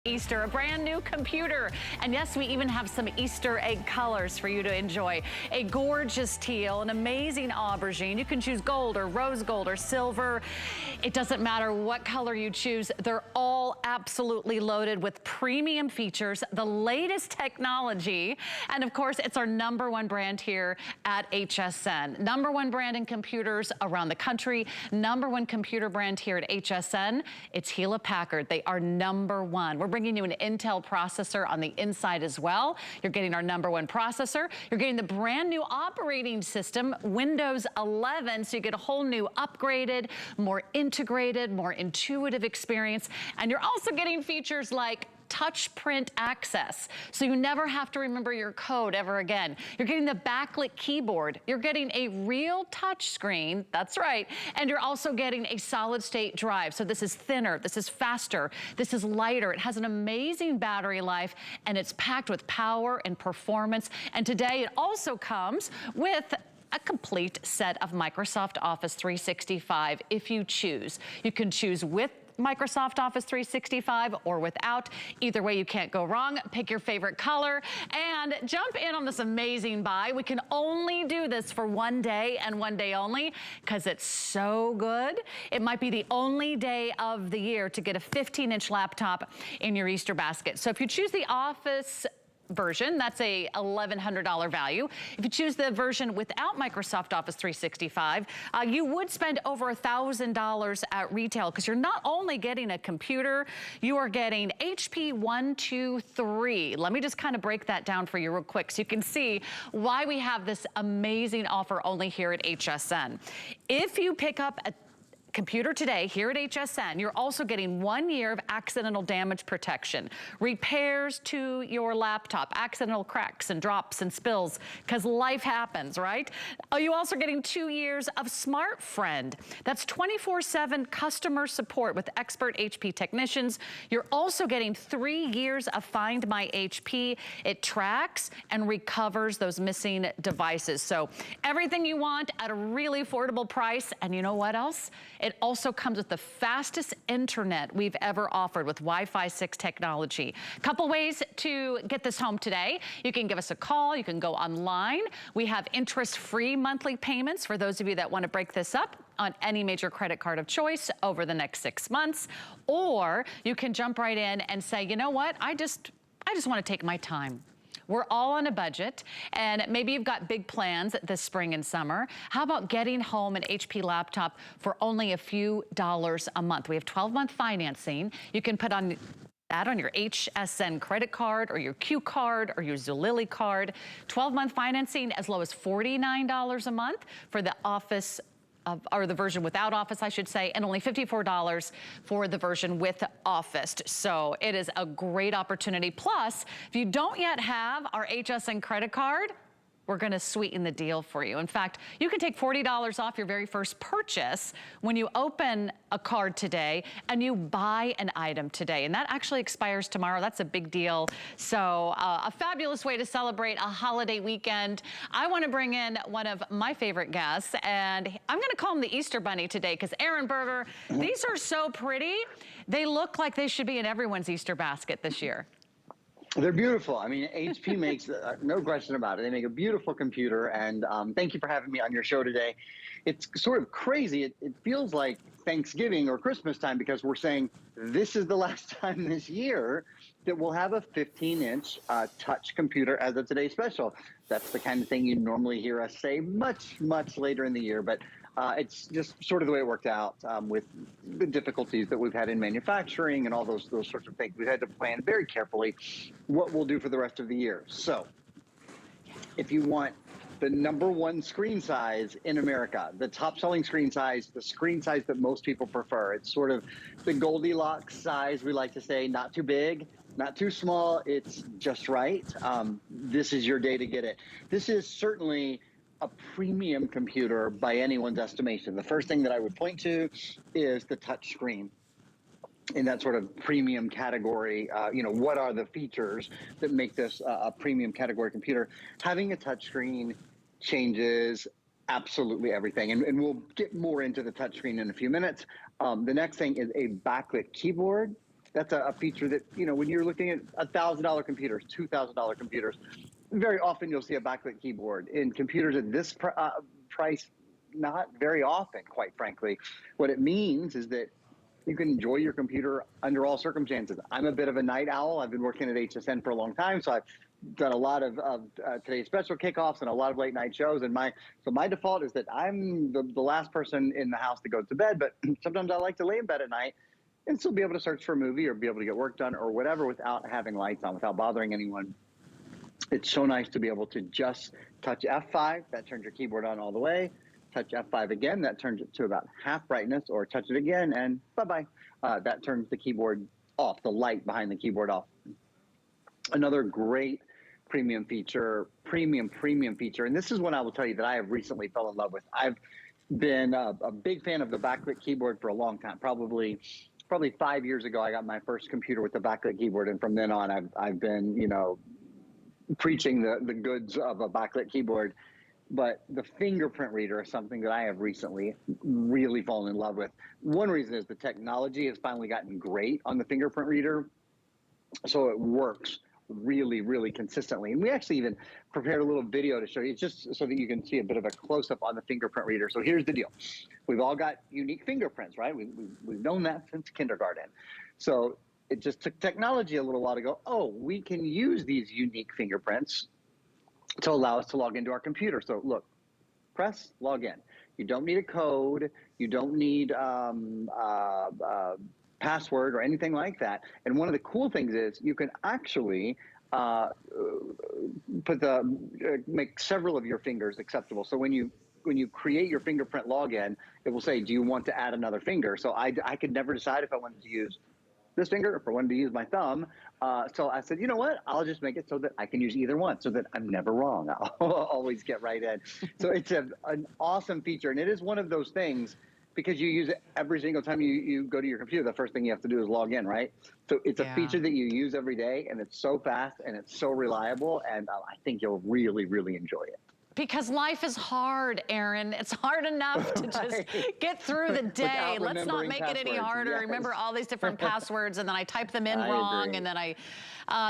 Easter, a brand new computer. And yes, we even have some Easter egg colors for you to enjoy. A gorgeous teal, an amazing aubergine. You can choose gold or rose gold or silver. It doesn't matter what color you choose. They're all absolutely loaded with premium features, the latest technology. And of course, it's our #1 brand here at HSN. #1 brand in computers around the country. #1 computer brand here at HSN. It's Hewlett-Packard. They are #1. We're bringing you an Intel processor on the inside as well. You're getting our #1 processor. You're getting the brand new operating system, Windows 11, so you get a whole new upgraded, more integrated, more intuitive experience. And you're also getting features like touch print access, so you never have to remember your code ever again. You're getting the backlit keyboard. You're getting a real touch screen, that's right, and you're also getting a solid state drive. So this is thinner, this is faster, this is lighter. It has an amazing battery life, and it's packed with power and performance. And today it also comes with a complete set of Microsoft Office 365 if you choose. You can choose with Microsoft Office 365 or without. Either way, you can't go wrong. Pick your favorite color and jump in on this amazing buy. We can only do this for one day and one day only because it's so good. It might be the only day of the year to get a 15-inch laptop in your Easter basket. So if you choose the Office version, that's a $1,100 value. If you choose the version without Microsoft Office 365, you would spend over $1,000 at retail because you're not only getting a computer, you are getting HP 123. Let me just kind of break that down for you real quick so you can see why we have this amazing offer only here at HSN. If you pick up a computer today here at HSN, you're also getting 1 year of accidental damage protection, repairs to your laptop, accidental cracks and drops and spills, because life happens, right? You're also getting 2 years of Smart Friend. That's 24/7 customer support with expert HP technicians. You're also getting 3 years of Find My HP. It tracks and recovers those missing devices. So everything you want at a really affordable price. And you know what else? It also comes with the fastest internet we've ever offered with Wi-Fi 6 technology. Couple ways to get this home today. You can give us a call. You can go online. We have interest-free monthly payments for those of you that want to break this up on any major credit card of choice over the next 6 months. Or you can jump right in and say, you know what? I just want to take my time. We're all on a budget, and maybe you've got big plans this spring and summer. How about getting home an HP laptop for only a few dollars a month? We have 12-month financing. You can put on that on your HSN credit card or your Q card or your Zulily card. 12-month financing as low as $49 a month for the Office or the version without Office, I should say, and only $54 for the version with Office. So it is a great opportunity. Plus, if you don't yet have our HSN credit card, we're gonna sweeten the deal for you. In fact, you can take $40 off your very first purchase when you open a card today and you buy an item today. And that actually expires tomorrow. That's a big deal. So a fabulous way to celebrate a holiday weekend. I wanna bring in one of my favorite guests, and I'm gonna call him the Easter Bunny today because Aaron Berger, these are so pretty. They look like they should be in everyone's Easter basket this year. They're beautiful. I mean, HP makes, no question about it. They make a beautiful computer, and thank you for having me on your show today. It's sort of crazy. It feels like Thanksgiving or Christmas time because we're saying this is the last time this year that we'll have a 15-inch touch computer as of today's special. That's the kind of thing you normally hear us say much, much later in the year, but it's just sort of the way it worked out with the difficulties that we've had in manufacturing and all those sorts of things. We've had to plan very carefully what we'll do for the rest of the year. So if you want the #1 screen size in America, the top selling screen size, the screen size that most people prefer, it's sort of the Goldilocks size, we like to say, not too big, not too small, it's just right. This is your day to get it. This is certainly a premium computer by anyone's estimation. The first thing that I would point to is the touch screen. In that sort of premium category, you know, what are the features that make this a premium category computer? Having a touch screen changes absolutely everything. And we'll get more into the touch screen in a few minutes. The next thing is a backlit keyboard. That's a feature that, you know, when you're looking at $1,000 computers, $2,000 computers, very often you'll see a backlit keyboard. In computers at this price, not very often, quite frankly. What it means is that you can enjoy your computer under all circumstances. I'm a bit of a night owl. I've been working at Hsn for a long time, so I've done a lot of today's special kickoffs and a lot of late night shows. And my default is that I'm the last person in the house to go to bed, but sometimes I like to lay in bed at night and still be able to search for a movie or be able to get work done or whatever without having lights on, without bothering anyone. It's so nice to be able to just touch F5, that turns your keyboard on all the way. Touch F5 again, that turns it to about half brightness, or touch it again and bye-bye. That turns the keyboard off, the light behind the keyboard off. Another great premium feature, premium feature, and this is one I will tell you that I have recently fell in love with. I've been a big fan of the backlit keyboard for a long time. Probably 5 years ago, I got my first computer with the backlit keyboard, and from then on, I've been, you know, preaching the goods of a backlit keyboard. But the fingerprint reader is something that I have recently really fallen in love with. One reason is the technology has finally gotten great on the fingerprint reader, so it works really, really consistently. And we actually even prepared a little video to show you, just so that you can see a bit of a close-up on the fingerprint reader. So here's the deal. We've all got unique fingerprints, right? We've known that since kindergarten. So it just took technology a little while to go, oh, we can use these unique fingerprints to allow us to log into our computer. So look, press log in. You don't need a code. You don't need password or anything like that. And one of the cool things is you can actually make several of your fingers acceptable. So when you create your fingerprint login, it will say, do you want to add another finger? So I could never decide if I wanted to use this finger, if I wanted to use my thumb. So I said, you know what? I'll just make it so that I can use either one, so that I'm never wrong. I'll always get right in. So it's an awesome feature. And it is one of those things, because you use it every single time you go to your computer, the first thing you have to do is log in, right? So it's a feature that you use every day, and it's so fast and it's so reliable. And I think you'll really, really enjoy it. Because life is hard, Aaron. It's hard enough to just get through the day. Let's not make it any harder. Yes. Remember all these different passwords, and then I type them in wrong, agree. And then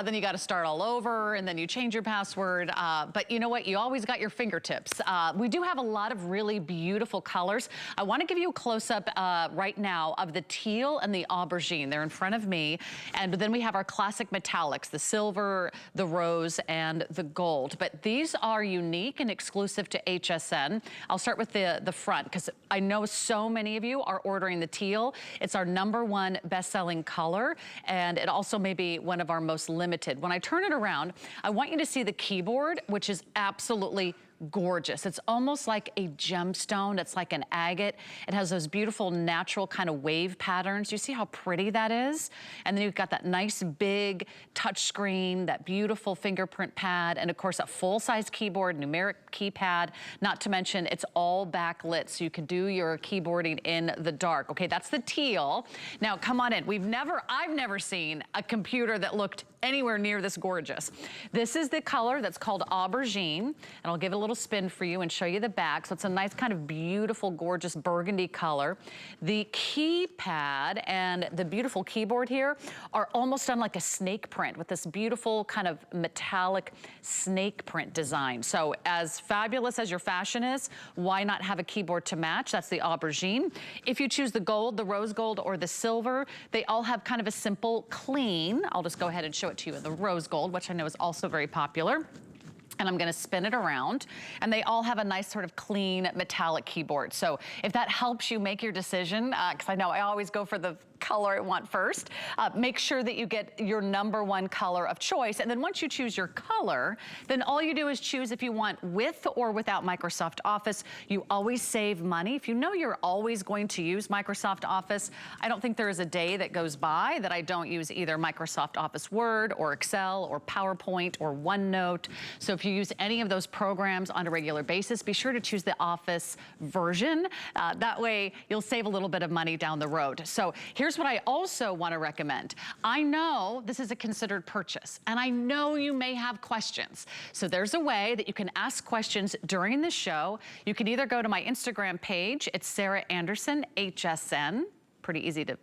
then you got to start all over, and then you change your password. But you know what? You always got your fingertips. We do have a lot of really beautiful colors. I want to give you a close-up right now of the teal and the aubergine. They're in front of me. And then we have our classic metallics, the silver, the rose, and the gold. But these are unique and exclusive to Hsn. I'll start with the front, because I know so many of you are ordering the teal. It's our #1 best-selling color, and it also may be one of our most limited. When I turn it around, I want you to see the keyboard, which is absolutely gorgeous. It's almost like a gemstone. It's like an agate. It has those beautiful natural kind of wave patterns. You see how pretty that is? And then you've got that nice big touch screen, that beautiful fingerprint pad, and of course a full-size keyboard, numeric keypad, not to mention it's all backlit, so you can do your keyboarding in the dark. Okay, that's the teal. Now come on in. I've never seen a computer that looked anywhere near this gorgeous. This is the color that's called aubergine, and I'll give it a little spin for you and show you the back. So it's a nice kind of beautiful, gorgeous burgundy color. The keypad and the beautiful keyboard here are almost done like a snake print with this beautiful kind of metallic snake print design. So as fabulous as your fashion is, why not have a keyboard to match? That's the aubergine. If you choose the gold, the rose gold, or the silver, they all have kind of a simple clean. I'll just go ahead and show it to you in the rose gold, which I know is also very popular. And I'm gonna spin it around, and they all have a nice sort of clean metallic keyboard. So if that helps you make your decision, because I know I always go for the color I want first, make sure that you get your #1 color of choice. And then once you choose your color, then all you do is choose if you want with or without Microsoft Office. You always save money. If you know you're always going to use Microsoft Office, I don't think there is a day that goes by that I don't use either Microsoft Office Word or Excel or PowerPoint or OneNote. So if you use any of those programs on a regular basis, be sure to choose the Office version. That way you'll save a little bit of money down the road. So here's what I also want to recommend. I know this is a considered purchase, and I know you may have questions. So there's a way that you can ask questions during the show. You can either go to my Instagram page, it's Sarah Anderson, HSN, pretty easy to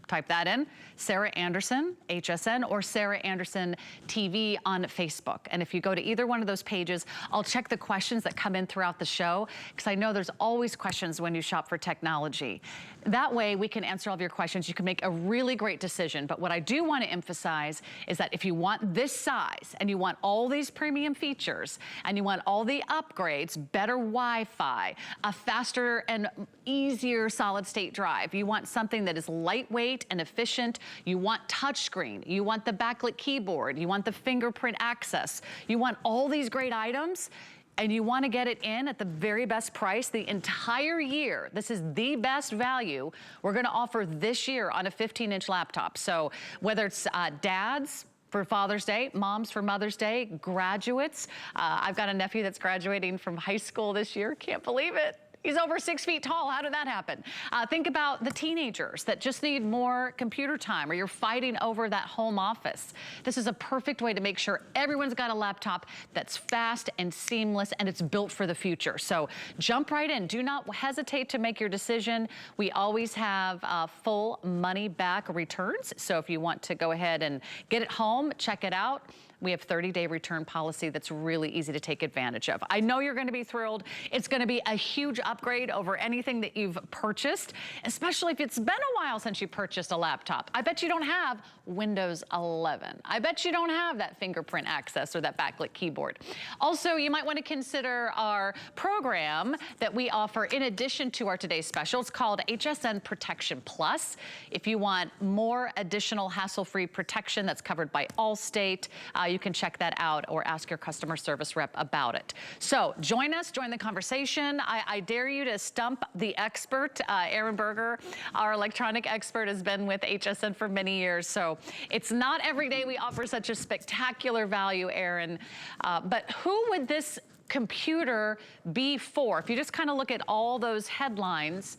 Type that in, Sarah Anderson, HSN, or Sarah Anderson TV on Facebook. And if you go to either one of those pages, I'll check the questions that come in throughout the show, because I know there's always questions when you shop for technology. That way we can answer all of your questions. You can make a really great decision. But what I do want to emphasize is that if you want this size and you want all these premium features and you want all the upgrades, better Wi-Fi, a faster and easier solid state drive, you want something that is lightweight and efficient, you want touchscreen, you want the backlit keyboard, you want the fingerprint access, you want all these great items, and you want to get it in at the very best price the entire year. This is the best value we're going to offer this year on a 15-inch laptop. So whether it's dads for Father's Day, moms for Mother's Day, graduates. I've got a nephew that's graduating from high school this year. Can't believe it. He's over 6 feet tall. How did that happen? Think about the teenagers that just need more computer time, or you're fighting over that home office. This is a perfect way to make sure everyone's got a laptop that's fast and seamless, and it's built for the future. So jump right in. Do not hesitate to make your decision. We always have full money back returns. So if you want to go ahead and get it home, check it out. We have 30-day return policy that's really easy to take advantage of. I know you're going to be thrilled. It's going to be a huge upgrade over anything that you've purchased, especially if it's been a while since you purchased a laptop. I bet you don't have Windows 11. I bet you don't have that fingerprint access or that backlit keyboard. Also, you might want to consider our program that we offer in addition to our today's special. It's called Hsn Protection Plus. If you want more additional hassle-free protection that's covered by Allstate, you can check that out or ask your customer service rep about it. So join us, join the conversation. I dare you to stump the expert. Aaron Berger, our electronic expert, has been with HSN for many years. So it's not every day we offer such a spectacular value, Aaron. But who would this computer be for? If you just kind of look at all those headlines,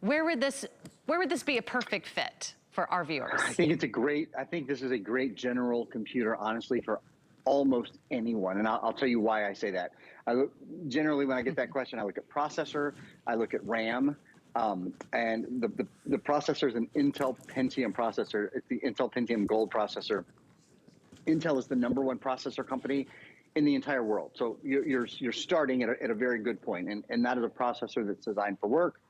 where would this be a perfect fit for our viewers? I think this is a great general computer, honestly, for almost anyone. And I'll tell you why I say that. Generally, when I get that question, I look at processor, I look at RAM, and the processor is an Intel Pentium processor. It's the Intel Pentium Gold processor. Intel is the #1 processor company in the entire world. So you're starting at a very good point. And that is a processor that's designed for work,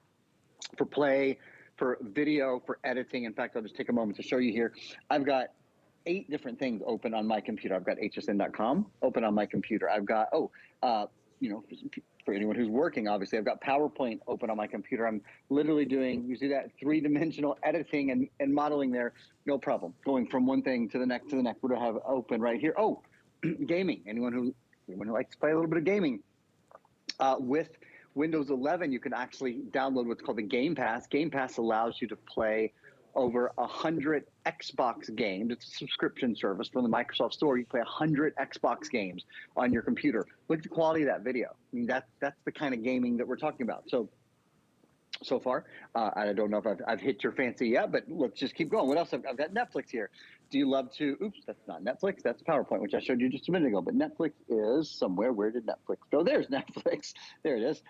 for play, for video, for editing. In fact, I'll just take a moment to show you here. I've got 8 different things open on my computer. I've got hsn.com open on my computer. I've got, you know, for anyone who's working, obviously, I've got PowerPoint open on my computer. I'm literally doing, you see that 3-dimensional editing and modeling there, no problem. Going from one thing to the next, what do I have open right here? Oh, gaming. Anyone who likes to play a little bit of gaming. With Windows 11, you can actually download what's called the Game Pass. Game Pass allows you to play over 100 Xbox games. It's a subscription service from the Microsoft Store. You play 100 Xbox games on your computer. Look at the quality of that video. I mean, that's the kind of gaming that we're talking about. So far, I don't know if I've hit your fancy yet, but let's just keep going. What else? I've got Netflix here. Do you love to, oops, that's not Netflix, that's PowerPoint, which I showed you just a minute ago, but Netflix is somewhere. Where did Netflix go? There's Netflix. There it is.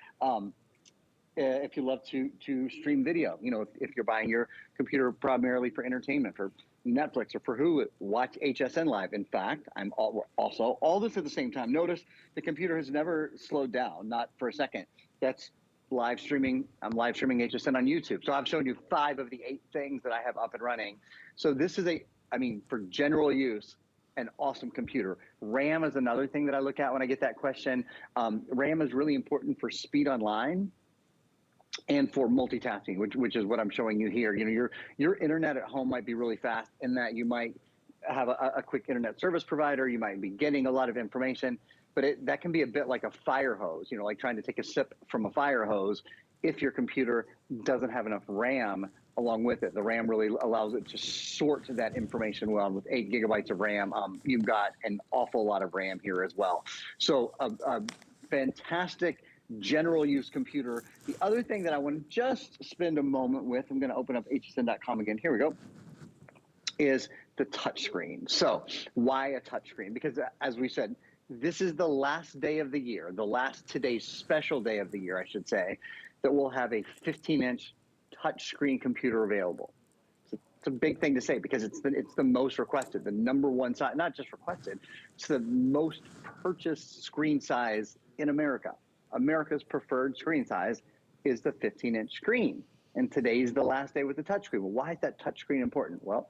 If you love to stream video, you know, if you're buying your computer primarily for entertainment, for Netflix or for Hulu, watch HSN Live. In fact, I'm also all this at the same time. Notice the computer has never slowed down, not for a second. That's live streaming. I'm live streaming HSN on YouTube. So I've shown you 5 of the 8 things that I have up and running. So this is for general use, an awesome computer. RAM is another thing that I look at when I get that question. RAM is really important for speed online and for multitasking, which is what I'm showing you here. You know, your internet at home might be really fast in that you might have a quick internet service provider. You might be getting a lot of information, but that can be a bit like a fire hose, you know, like trying to take a sip from a fire hose if your computer doesn't have enough RAM along with it. The RAM really allows it to sort that information well. With 8 gigabytes of RAM, you've got an awful lot of RAM here as well. So a fantastic general use computer. The other thing that I want to just spend a moment with, I'm going to open up hsn.com again. Here we go. Is the touchscreen. So why a touchscreen? Because as we said, this is the last day of the year, today's special day of the year, I should say, that we'll have a 15-inch touchscreen computer available. It's a big thing to say because it's the most requested, the number one size, not just requested, it's the most purchased screen size in America. America's preferred screen size is the 15-inch screen. And today's the last day with the touchscreen. Well, why is that touchscreen important? Well,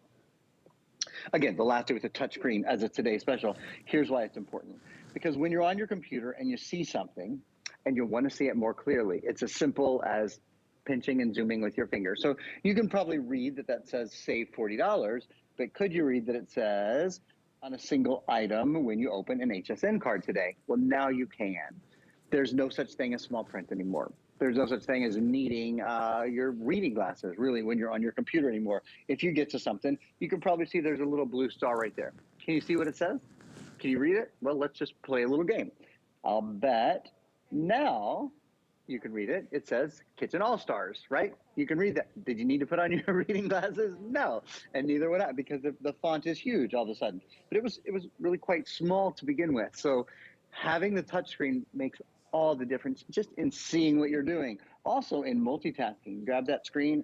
again, the last day with the touchscreen as a Today Special. Here's why it's important. Because when you're on your computer and you see something and you want to see it more clearly, it's as simple as pinching and zooming with your finger. So you can probably read that says save $40, but could you read that it says on a single item when you open an HSN card today? Well, now you can. There's no such thing as small print anymore. There's no such thing as needing your reading glasses, really, when you're on your computer anymore. If you get to something, you can probably see there's a little blue star right there. Can you see what it says? Can you read it? Well, let's just play a little game. I'll bet now you can read it. It says Kitchen All-Stars, right? You can read that. Did you need to put on your reading glasses? No, and neither would I, because the font is huge all of a sudden. But it was really quite small to begin with. So having the touchscreen makes all the difference just in seeing what you're doing. Also in multitasking, grab that screen,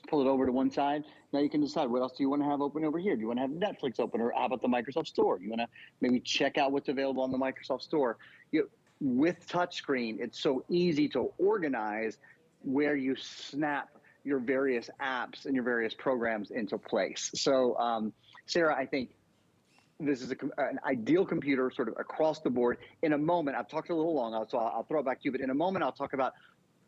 pull it over to one side. Now you can decide what else do you want to have open over here. Do you want to have Netflix open, or how about the Microsoft Store? You want to maybe check out what's available on the Microsoft Store. With touchscreen, it's so easy to organize where you snap your various apps and your various programs into place. So Sarah, I think this is an ideal computer sort of across the board. In a moment, I've talked a little long, so I'll throw it back to you, but in a moment I'll talk about,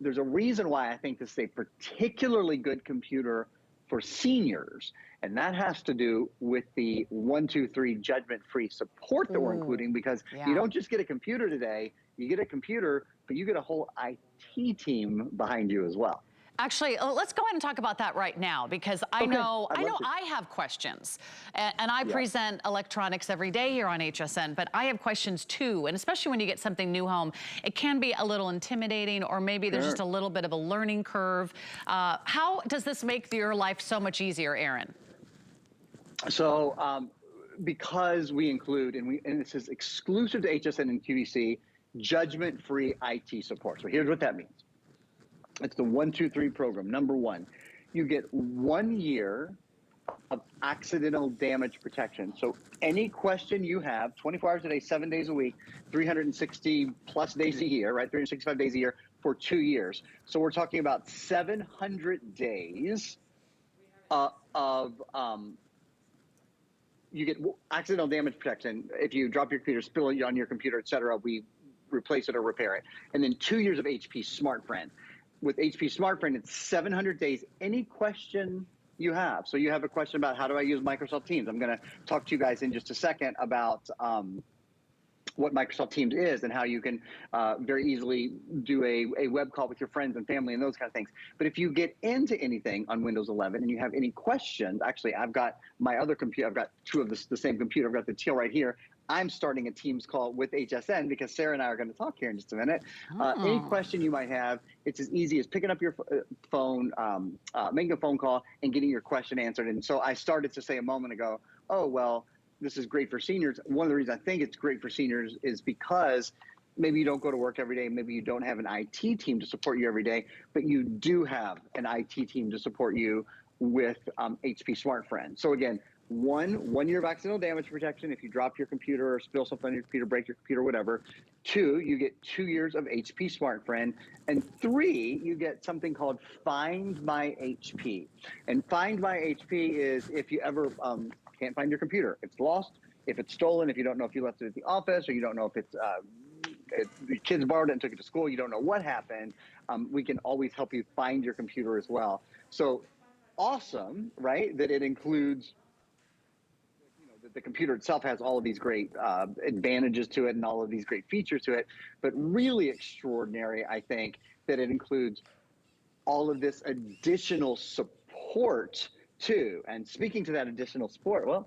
there's a reason why I think this is a particularly good computer for seniors, and that has to do with the 1-2-3 judgment-free support that we're including, because you don't just get a computer today, you get a computer, but you get a whole IT team behind you as well. Actually, let's go ahead and talk about that right now, because I know I have questions, and I present electronics every day here on HSN, but I have questions too, and especially when you get something new home, it can be a little intimidating, or maybe there's just a little bit of a learning curve. How does this make your life so much easier, Aaron? So because we include, and this is exclusive to HSN and QVC, judgment-free IT support. So here's what that means. It's the 1-2-3 program. Number one, you get 1 year of accidental damage protection. So any question you have, 24 hours a day, 7 days a week, 360 plus days a year, right? 365 days a year for 2 years. So we're talking about 700 days you get accidental damage protection. If you drop your computer, spill it on your computer, et cetera, we replace it or repair it. And then 2 years of HP Smart Friend. With HP Smart Friend, it's 700 days. Any question you have. So you have a question about how do I use Microsoft Teams? I'm going to talk to you guys in just a second about what Microsoft Teams is and how you can very easily do a web call with your friends and family and those kind of things. But if you get into anything on Windows 11 and you have any questions, actually, I've got my other computer. I've got two of the same computer. I've got the teal right here. I'm starting a Teams call with HSN because Sarah and I are going to talk here in just a minute. Any question you might have, it's as easy as picking up your phone, making a phone call, and getting your question answered. And so I started to say a moment ago, oh, well, this is great for seniors. One of the reasons I think it's great for seniors is because maybe you don't go to work every day, maybe you don't have an IT team to support you every day, but you do have an IT team to support you with HP Smart Friend. So again, one year of accidental damage protection if you drop your computer or spill something on your computer, break your computer, whatever. 2, you get 2 years of HP Smart Friend. And 3, you get something called Find My HP. And Find My HP is if you ever can't find your computer, it's lost, if it's stolen, if you don't know if you left it at the office, or you don't know if it's the kids borrowed it and took it to school, you don't know what happened, we can always help you find your computer as well. So awesome, right, that it includes, the computer itself has all of these great advantages to it and all of these great features to it, but really extraordinary, I think, that it includes all of this additional support too. And speaking to that additional support, well,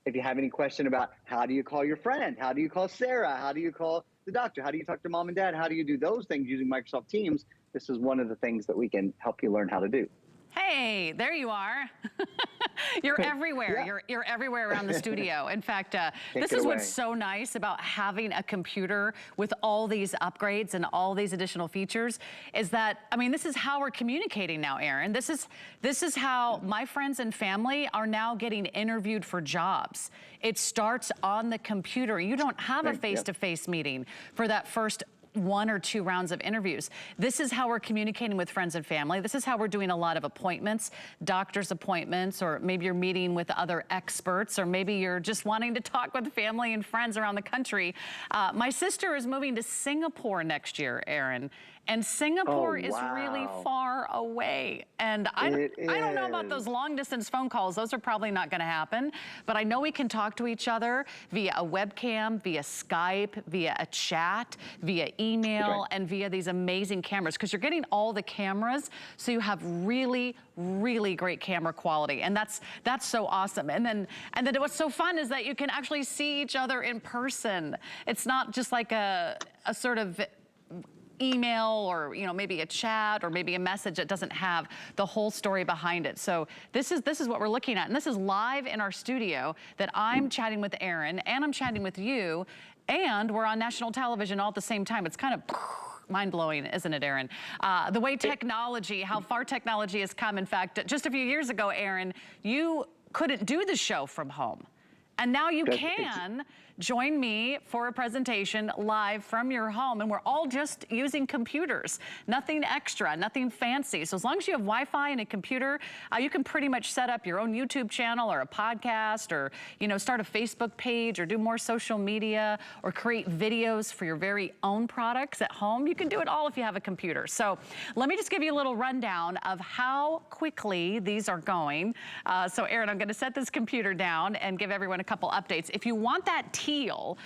if you have any question about how do you call your friend, how do you call Sarah, how do you call the doctor, how do you talk to mom and dad, how do you do those things using Microsoft Teams, this is one of the things that we can help you learn how to do. Hey, there you are. You're everywhere. Yeah. You're everywhere around the studio. In fact, this is what's so nice about having a computer with all these upgrades and all these additional features is that, I mean, this is how we're communicating now, Aaron. This is how my friends and family are now getting interviewed for jobs. It starts on the computer. You don't have a face-to-face meeting for that first 1 or 2 rounds of interviews. This is how we're communicating with friends and family. This is how we're doing a lot of appointments, doctor's appointments, or maybe you're meeting with other experts, or maybe you're just wanting to talk with family and friends around the country. My sister is moving to Singapore next year, Aaron. And Singapore is really far away. And I don't know about those long distance phone calls. Those are probably not gonna happen. But I know we can talk to each other via a webcam, via Skype, via a chat, via email, and via these amazing cameras. Because you're getting all the cameras, so you have really, really great camera quality. And that's so awesome. And then what's so fun is that you can actually see each other in person. It's not just like a sort of email or maybe a chat or maybe a message that doesn't have the whole story behind it. So this is what we're looking at, and this is live in our studio that I'm chatting with Aaron and I'm chatting with you, and we're on national television all at the same time. It's kind of mind-blowing, isn't it, Aaron? The way technology, how far technology has come. In fact, just a few years ago, Aaron, you couldn't do the show from home. And now you can join me for a presentation live from your home, and we're all just using computers. Nothing extra, nothing fancy. So as long as you have Wi-Fi and a computer, you can pretty much set up your own YouTube channel or a podcast, or start a Facebook page, or do more social media, or create videos for your very own products at home. You can do it all if you have a computer. So let me just give you a little rundown of how quickly these are going. So Aaron, I'm gonna set this computer down and give everyone a couple updates. If you want that teal,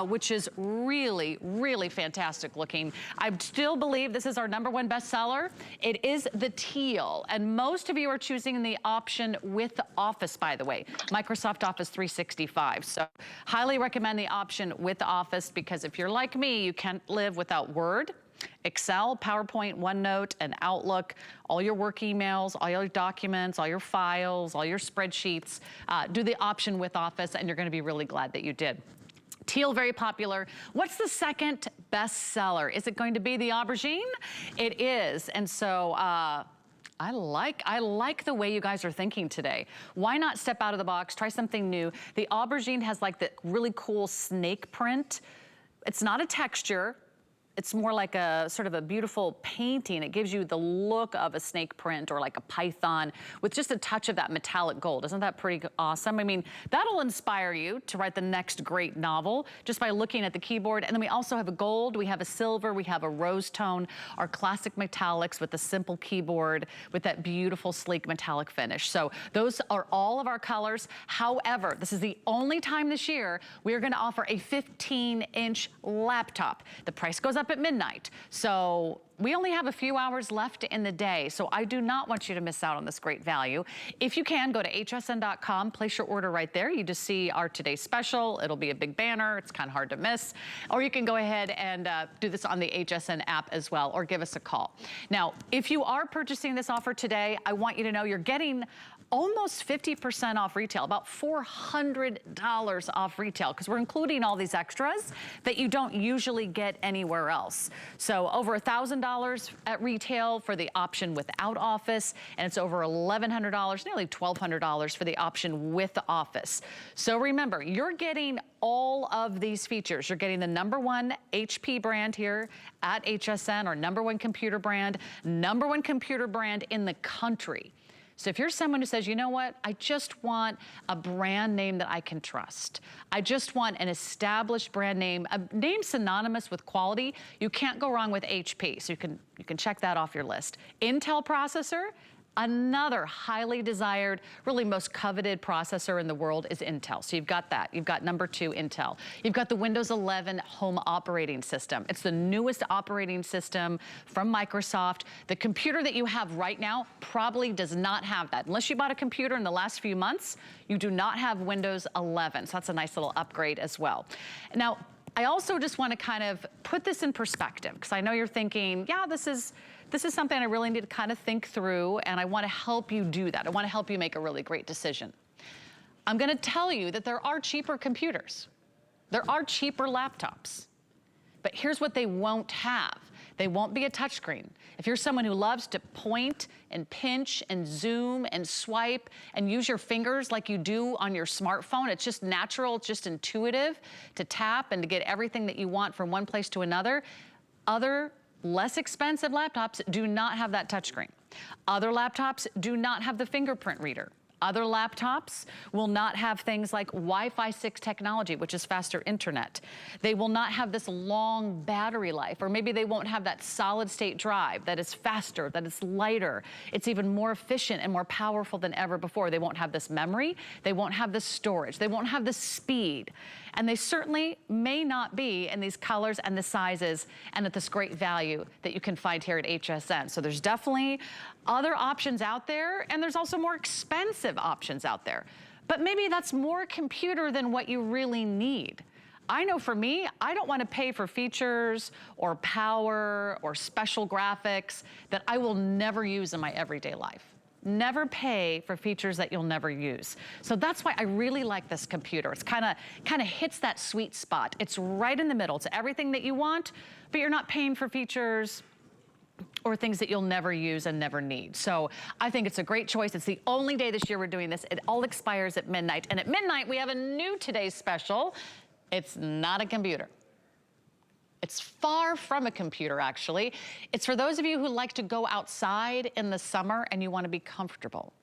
which is really, really fantastic looking, I still believe this is our #1 bestseller. It is the teal, and most of you are choosing the option with Office, by the way, Microsoft Office 365. So highly recommend the option with Office, because if you're like me, you can't live without Word, Excel, PowerPoint, OneNote, and Outlook, all your work emails, all your documents, all your files, all your spreadsheets. Do the option with Office, and you're gonna be really glad that you did. Teal, very popular. What's the second bestseller? Is it going to be the aubergine? It is, and so, I like the way you guys are thinking today. Why not step out of the box, try something new? The aubergine has like the really cool snake print. It's not a texture. It's more like a sort of a beautiful painting. It gives you the look of a snake print or like a python with just a touch of that metallic gold. Isn't that pretty awesome? I mean, that'll inspire you to write the next great novel just by looking at the keyboard. And then we also have a gold, we have a silver, we have a rose tone, our classic metallics with the simple keyboard with that beautiful sleek metallic finish. So those are all of our colors. However, this is the only time this year we are gonna offer a 15-inch laptop. The price goes up at midnight. So we only have a few hours left in the day, so I do not want you to miss out on this great value. If you can, go to hsn.com, place your order right there. You just see our today's special. It'll be a big banner. It's kind of hard to miss. Or you can go ahead and do this on the HSN app as well, or give us a call. Now, if you are purchasing this offer today, I want you to know you're getting almost 50% off retail, about $400 off retail, because we're including all these extras that you don't usually get anywhere else. So over $1,000 at retail for the option without Office, and it's over $1,100, nearly $1,200 for the option with the Office. So remember, you're getting all of these features. You're getting the #1 HP brand here at HSN, our #1 computer brand, #1 computer brand in the country. So if you're someone who says, you know what, I just want a brand name that I can trust. I just want an established brand name, a name synonymous with quality, you can't go wrong with HP. So you can check that off your list. Intel processor, another highly desired, really most coveted processor in the world is Intel. So you've got that. You've got #2 Intel. You've got the Windows 11 home operating system. It's the newest operating system from Microsoft. The computer that you have right now probably does not have that. Unless you bought a computer in the last few months, you do not have Windows 11. So that's a nice little upgrade as well. Now, I also just want to kind of put this in perspective, because I know you're thinking, yeah, this is this is something I really need to kind of think through, and I want to help you do that. I want to help you make a really great decision. I'm going to tell you that there are cheaper computers. There are cheaper laptops. But here's what they won't have. They won't be a touchscreen. If you're someone who loves to point and pinch and zoom and swipe and use your fingers like you do on your smartphone, it's just natural, it's just intuitive to tap and to get everything that you want from one place to another. Other less expensive laptops do not have that touchscreen. Other laptops do not have the fingerprint reader. Other laptops will not have things like Wi-Fi 6 technology, which is faster internet. They will not have this long battery life, or maybe they won't have that solid state drive that is faster, that is lighter. It's even more efficient and more powerful than ever before. They won't have this memory. They won't have this storage. They won't have the speed. And they certainly may not be in these colors and the sizes and at this great value that you can find here at HSN. So there's definitely other options out there, and there's also more expensive options out there. But maybe that's more computer than what you really need. I know for me, I don't want to pay for features or power or special graphics that I will never use in my everyday life. Never pay for features that you'll never use. So that's why I really like this computer. It's kind of hits that sweet spot. It's right in the middle. It's everything that you want, but you're not paying for features or things that you'll never use and never need. So I think it's a great choice. It's the only day this year we're doing this. It all expires at midnight. And at midnight, we have a new today's special. It's not a computer. It's far from a computer, actually. It's for those of you who like to go outside in the summer and you want to be comfortable.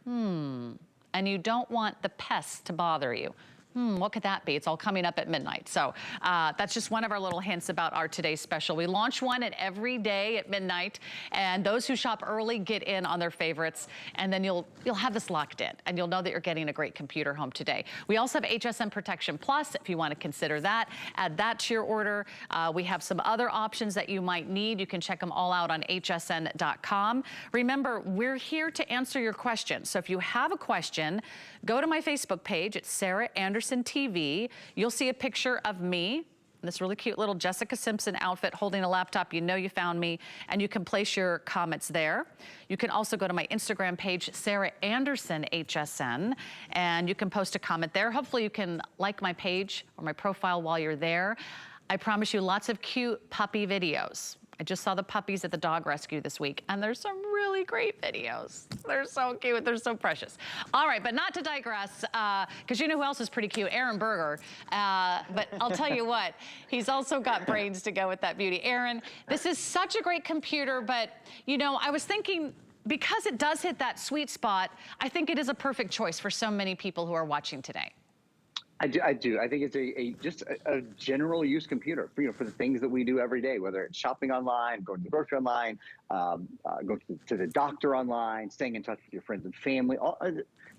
And you don't want the pests to bother you. What could that be? It's all coming up at midnight. So that's just one of our little hints about our today's special. We launch one at every day at midnight, and those who shop early get in on their favorites, and then you'll have this locked in, and you'll know that you're getting a great computer home today. We also have Hsn Protection Plus, if you want to consider that. Add that to your order. We have some other options that you might need. You can check them all out on hsn.com. Remember, we're here to answer your questions. So if you have a question, go to my Facebook page. It's Sarah Anderson TV. You'll see a picture of me in this really cute little Jessica Simpson outfit holding a laptop. You know you found me, and you can place your comments there. You can also go to my Instagram page, Sarah Anderson HSN, and you can post a comment there. Hopefully you can like my page or my profile while you're there. I promise you lots of cute puppy videos. I just saw the puppies at the dog rescue this week, and there's some really great videos. They're so cute, they're so precious. All right, but not to digress, because you know who else is pretty cute? Aaron Berger. But I'll tell you what, he's also got brains to go with that beauty. Aaron, this is such a great computer, but you know, I was thinking, because it does hit that sweet spot, I think it is a perfect choice for so many people who are watching today. I do. I think it's just a general use computer for, for the things that we do every day, whether it's shopping online, going to the grocery online, going to the doctor online, staying in touch with your friends and family.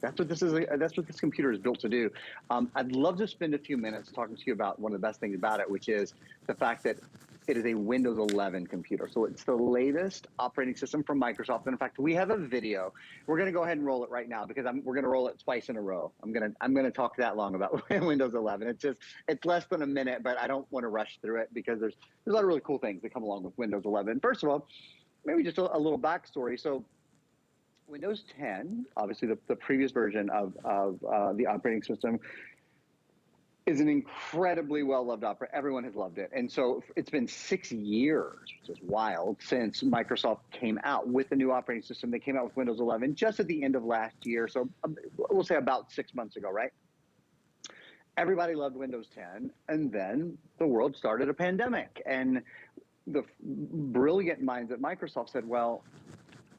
That's what this is. That's what this computer is built to do. I'd love to spend a few minutes talking to you about one of the best things about it, which is the fact that it is a Windows 11 computer. So it's the latest operating system from Microsoft. And in fact, we have a video. We're going to go ahead and roll it right now because we're going to roll it twice in a row. I'm going to talk that long about Windows 11. It's less than a minute, but I don't want to rush through it because there's a lot of really cool things that come along with Windows 11. First of all, maybe just a little backstory. So Windows 10, obviously the previous version of the operating system, is an incredibly well-loved opera. Everyone has loved it. And so it's been 6 years, which is wild, since Microsoft came out with the new operating system. They came out with Windows 11 just at the end of last year. So we'll say about 6 months ago, right? Everybody loved Windows 10. And then the world started a pandemic. And the brilliant minds at Microsoft said, well,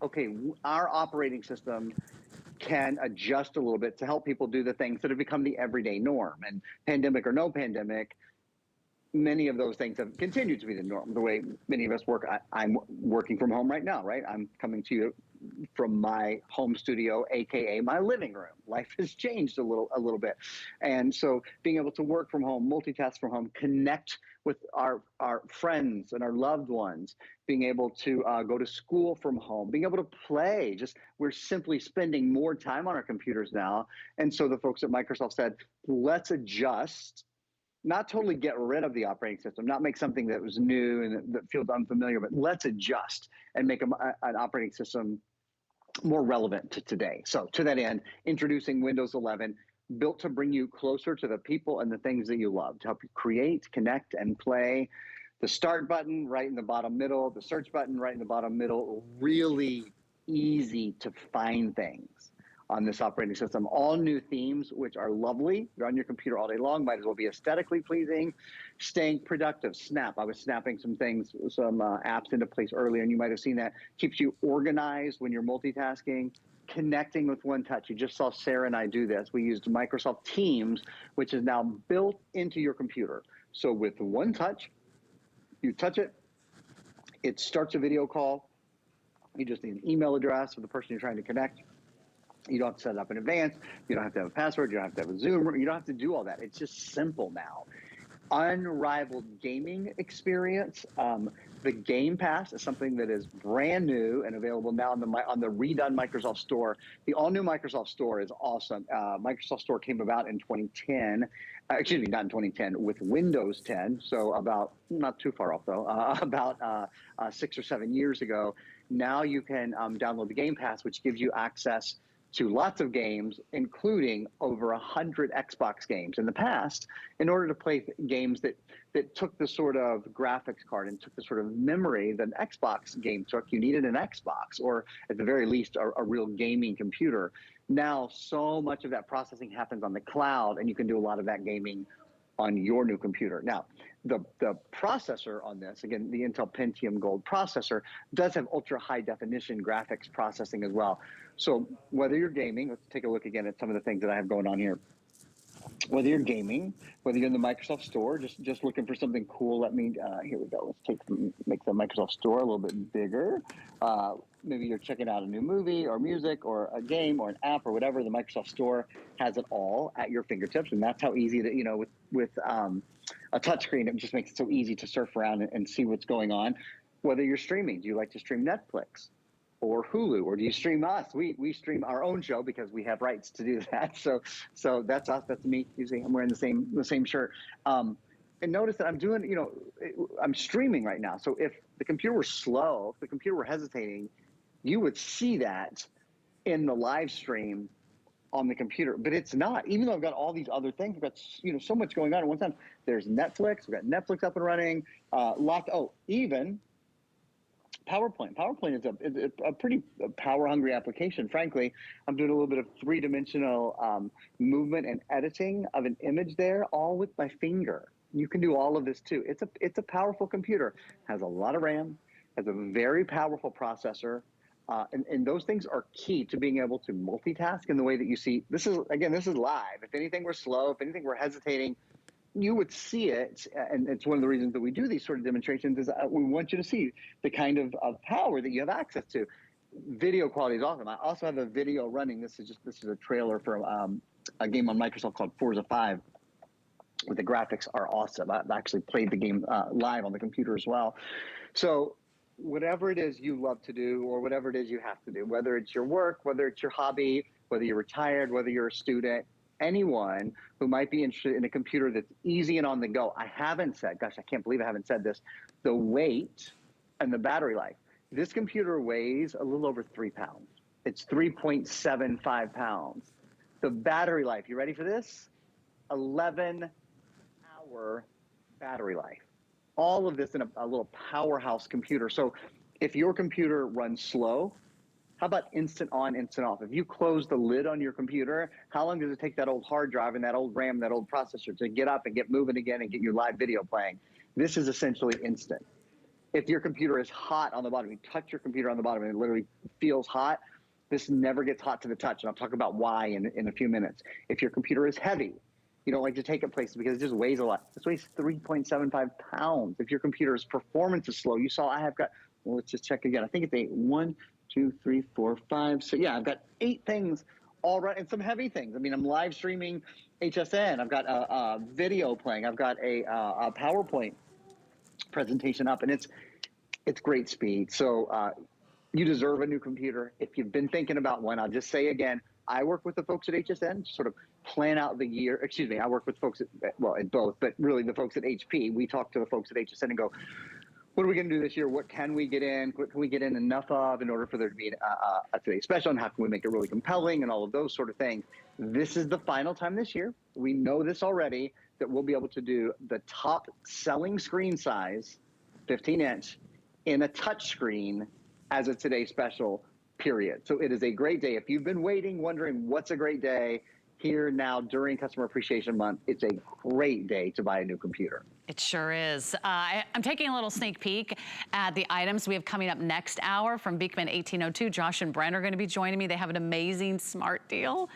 okay, our operating system can adjust a little bit to help people do the things that have become the everyday norm. And pandemic or no pandemic, many of those things have continued to be the norm. The way many of us work, I'm working from home right now, right? I'm coming to you from my home studio, AKA my living room. Life has changed a little bit. And so being able to work from home, multitask from home, connect with our friends and our loved ones, being able to go to school from home, being able to play, we're simply spending more time on our computers now. And so the folks at Microsoft said, let's adjust not totally get rid of the operating system, not make something that was new and that feels unfamiliar, but let's adjust and make an operating system more relevant to today. So to that end, introducing Windows 11, built to bring you closer to the people and the things that you love, to help you create, connect, and play. The start button right in the bottom middle, the search button right in the bottom middle, really easy to find things on this operating system. All new themes, which are lovely. You're on your computer all day long, might as well be aesthetically pleasing. Staying productive, Snap. I was snapping some things, some apps into place earlier, and you might have seen that. Keeps you organized when you're multitasking. Connecting with one touch. You just saw Sarah and I do this. We used Microsoft Teams, which is now built into your computer. So with one touch, you touch it, it starts a video call. You just need an email address for the person you're trying to connect. You don't have to set it up in advance. You don't have to have a password. You don't have to have a Zoom. You don't have to do all that. It's just simple now. Unrivaled gaming experience. The Game Pass is something that is brand new and available now on the redone Microsoft Store. The all-new Microsoft Store is awesome. Microsoft Store came about in 2010. Excuse me, not in 2010, with Windows 10. So about, not too far off though, about 6 or 7 years ago. Now you can download the Game Pass, which gives you access to lots of games, including over 100 Xbox games. In the past, in order to play games that took the sort of graphics card and took the sort of memory that an Xbox game took, you needed an Xbox, or at the very least, a real gaming computer. Now, so much of that processing happens on the cloud, and you can do a lot of that gaming on your new computer. Now, the processor on this, again, the Intel Pentium Gold processor, does have ultra high definition graphics processing as well. So whether you're gaming, let's take a look again at some of the things that I have going on here. Whether you're gaming, whether you're in the Microsoft Store, just looking for something cool, let me, here we go. Let's make the Microsoft Store a little bit bigger. Maybe you're checking out a new movie or music or a game or an app or whatever. The Microsoft Store has it all at your fingertips. And that's how easy that, you know, with a touchscreen, it just makes it so easy to surf around and see what's going on. Whether you're streaming, do you like to stream Netflix or Hulu, or do you stream us? We stream our own show because we have rights to do that. So that's us. That's me. Usually I'm wearing the same shirt. And notice that I'm doing, you know, I'm streaming right now. So if the computer were slow, if the computer were hesitating, you would see that in the live stream on the computer, but it's not. Even though I've got all these other things, I've got, you know, so much going on at one time. There's Netflix. We've got Netflix up and running. Even PowerPoint. PowerPoint is a pretty power-hungry application, frankly. I'm doing a little bit of three-dimensional movement and editing of an image there, all with my finger. You can do all of this too. It's a powerful computer. Has a lot of RAM, has a very powerful processor, and those things are key to being able to multitask in the way that you see. This is live. If anything were slow, if anything were hesitating, you would see it, and it's one of the reasons that we do these sort of demonstrations is we want you to see the kind of power that you have access to. Video quality is awesome. I also have a video running. This is a trailer for a game on Microsoft called Forza 5, where the graphics are awesome. I've actually played the game live on the computer as well. So whatever it is you love to do, or whatever it is you have to do, whether it's your work, whether it's your hobby, whether you're retired, whether you're a student, anyone who might be interested in a computer that's easy and on the go. I haven't said, gosh, I can't believe I haven't said this, the weight and the battery life. This computer weighs a little over 3 pounds. It's 3.75 pounds. The battery life, you ready for this? 11-hour battery life. All of this in a little powerhouse computer. So if your computer runs slow, how about instant on, instant off? If you close the lid on your computer, how long does it take that old hard drive and that old RAM, that old processor to get up and get moving again and get your live video playing? This is essentially instant. If your computer is hot on the bottom, you touch your computer on the bottom and it literally feels hot, this never gets hot to the touch. And I'll talk about why in a few minutes. If your computer is heavy, you don't like to take it places because it just weighs a lot. This weighs 3.75 pounds. If your computer's performance is slow, you saw I have got, well, let's just check again. I think it's 1, 2, 3, 4, 5. So yeah, I've got 8 things all right, and some heavy things. I mean, I'm live streaming Hsn. I've got a video playing. I've got a PowerPoint presentation up, and it's great speed. So you deserve a new computer. If you've been thinking about one, I'll just say again, I work with the folks at Hsn, sort of plan out the year. Excuse me, I work with folks at both, but really the folks at HP. We talk to the folks at Hsn and go, what are we going to do this year? What can we get in? What can we get in enough of in order for there to be a Today Special? And how can we make it really compelling and all of those sort of things? This is the final time this year. We know this already, that we'll be able to do the top selling screen size, 15-inch, in a touchscreen as a Today Special, period. So it is a great day. If you've been waiting, wondering what's a great day, here now during Customer Appreciation Month, it's a great day to buy a new computer. It sure is. I'm taking a little sneak peek at the items we have coming up next hour from Beekman 1802. Josh and Brent are going to be joining me. They have an amazing smart deal.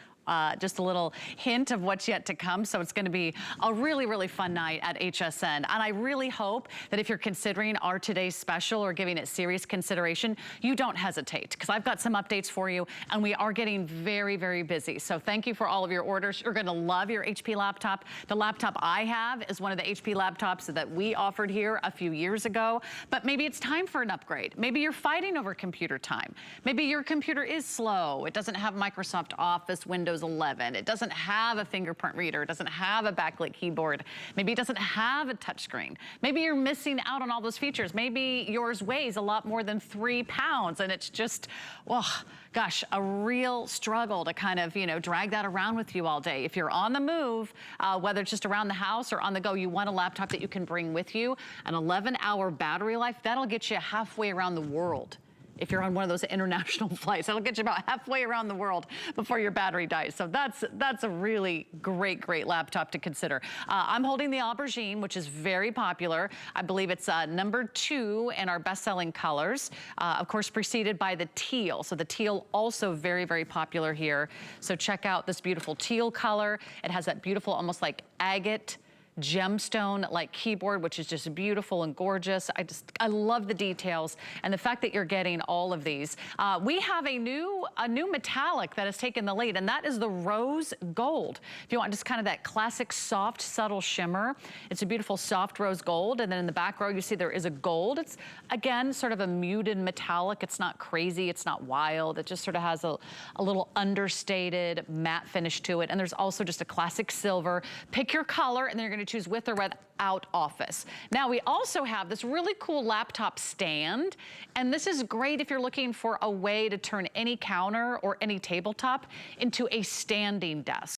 Just a little hint of what's yet to come. So it's going to be a really, really fun night at HSN. And I really hope that if you're considering our today's special or giving it serious consideration, you don't hesitate, because I've got some updates for you and we are getting very, very busy. So thank you for all of your orders. You're going to love your HP laptop. The laptop I have is one of the HP laptops that we offered here a few years ago, but maybe it's time for an upgrade. Maybe you're fighting over computer time. Maybe your computer is slow. It doesn't have Microsoft Office, Windows 11. It doesn't have a fingerprint reader. It doesn't have a backlit keyboard. Maybe it doesn't have a touchscreen. Maybe you're missing out on all those features. Maybe yours weighs a lot more than 3 pounds and it's just, well, gosh, a real struggle to kind of, you know, drag that around with you all day. If you're on the move, whether it's just around the house or on the go, you want a laptop that you can bring with you. An 11-hour battery life, that'll get you halfway around the world. If you're on one of those international flights, that'll get you about halfway around the world before your battery dies. So that's a really great, great laptop to consider. I'm holding the Aubergine, which is very popular. I believe it's #2 in our best-selling colors. Of course, preceded by the teal. So the teal also very, very popular here. So check out this beautiful teal color. It has that beautiful, almost like agate gemstone like keyboard, which is just beautiful and gorgeous. I love the details and the fact that you're getting all of these. We have a new metallic that has taken the lead, and that is the rose gold. If you want just kind of that classic soft, subtle shimmer, it's a beautiful soft rose gold. And then in the back row, you see there is a gold. It's again sort of a muted metallic. It's not crazy, it's not wild. It just sort of has a little understated matte finish to it. And there's also just a classic silver. Pick your color, and then you're going to choose with or without office. Now we also have this really cool laptop stand, and this is great if you're looking for a way to turn any counter or any tabletop into a standing desk.